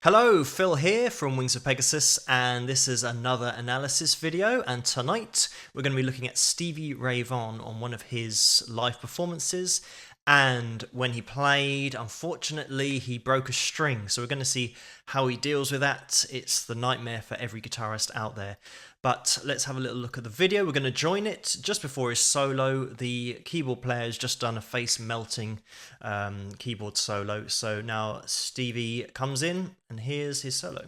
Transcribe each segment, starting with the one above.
Hello, Phil here from Wings of Pegasus, and this is another analysis video, and tonight we're going to be looking at Stevie Ray Vaughan on one of his live performances. And when he played, unfortunately he broke a string, so we're going to see how he deals with that. It's the nightmare for every guitarist out there. But let's have a little look at the video. We're going to join it just before his solo. The keyboard player has just done a face melting keyboard solo. So now Stevie comes in and here's his solo.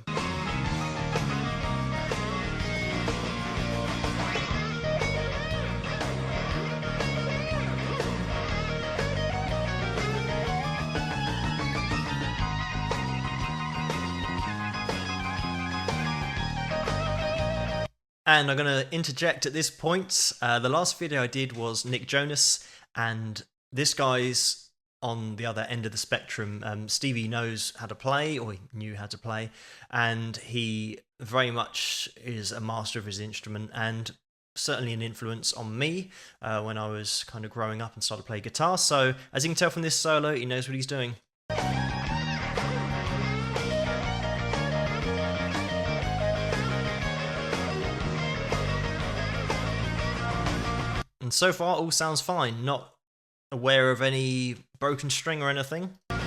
And I'm going to interject at this point. The last video I did was Nick Jonas, and this guy's on the other end of the spectrum. Stevie knows how to play, or he knew how to play, and he very much is a master of his instrument, and certainly an influence on me when I was kind of growing up and started to play guitar. So as you can tell from this solo, he knows what he's doing. And so far, all sounds fine. Not aware of any broken string or anything. And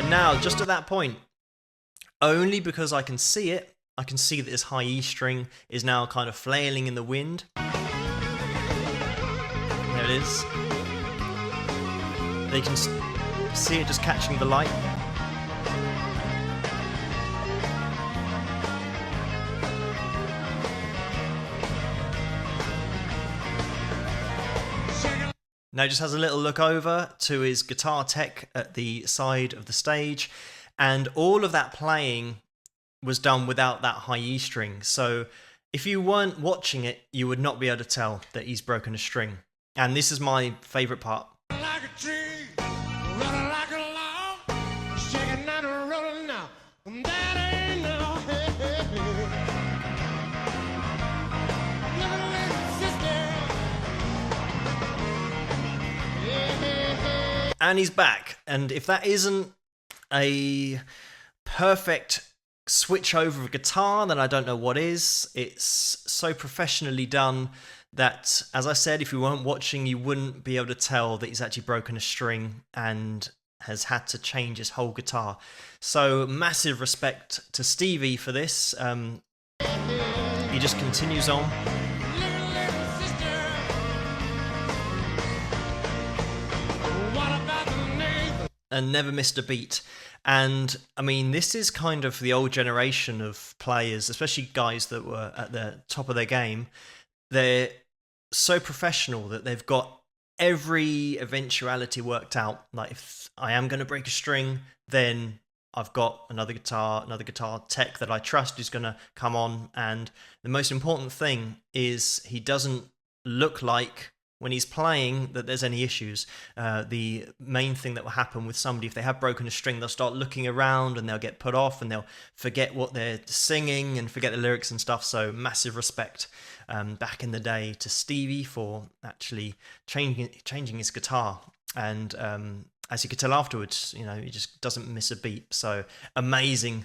now, just at that point, only because I can see it, I can see that this high E string is now kind of flailing in the wind. There it is. They can see it just catching the light. Now he just has a little look over to his guitar tech at the side of the stage, and all of that playing was done without that high E string. So if you weren't watching it, you would not be able to tell that he's broken a string. And this is my favourite part. Like a tree, running like a log, shaking and rolling now. That ain't no And he's back, and if that isn't a perfect switch over of guitar, then I don't know what is. It's so professionally done that, as I said, if you weren't watching, you wouldn't be able to tell that he's actually broken a string and has had to change his whole guitar. So massive respect to Stevie for this. He just continues on. And never missed a beat. And I mean, this is kind of the old generation of players, especially guys that were at the top of their game. They're so professional that they've got every eventuality worked out. Like, if I am going to break a string, then I've got another guitar tech that I trust is going to come on. And the most important thing is he doesn't look like, when he's playing, that there's any issues. The main thing that will happen with somebody, if they have broken a string, they'll start looking around and they'll get put off and they'll forget what they're singing and forget the lyrics and stuff. So massive respect back in the day to Stevie for actually changing his guitar. And as you could tell afterwards, you know, he just doesn't miss a beat. So amazing.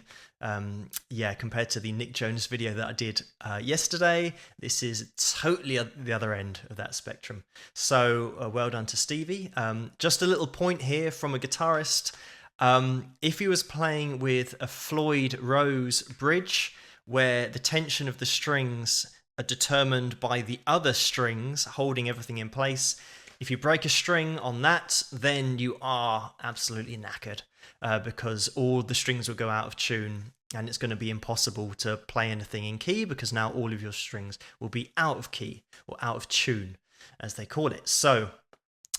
Yeah, compared to the Nick Jonas video that I did yesterday, this is totally the other end of that spectrum. So well done to Stevie. Just a little point here from a guitarist. If he was playing with a Floyd Rose bridge, where the tension of the strings are determined by the other strings holding everything in place, if you break a string on that, then you are absolutely knackered because all the strings will go out of tune and it's going to be impossible to play anything in key because now all of your strings will be out of key or out of tune, as they call it. So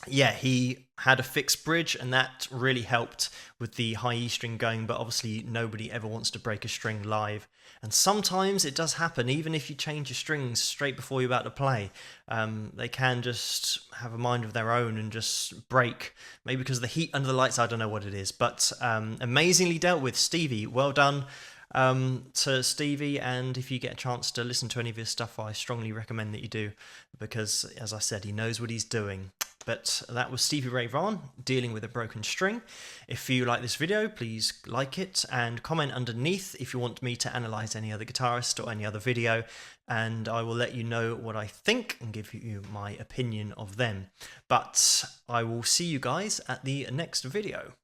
yeah, he had a fixed bridge and that really helped with the high E string going, but obviously nobody ever wants to break a string live. And sometimes it does happen, even if you change your strings straight before you're about to play. They can just have a mind of their own and just break, maybe because of the heat under the lights, I don't know what it is. But amazingly dealt with, Stevie, well done. to Stevie, and if you get a chance to listen to any of his stuff, I strongly recommend that you do, because as I said, he knows what he's doing. But that was Stevie Ray Vaughan dealing with a broken string. If you like this video, please like it and comment underneath if you want me to analyse any other guitarist or any other video, and I will let you know what I think and give you my opinion of them. But I will see you guys at the next video.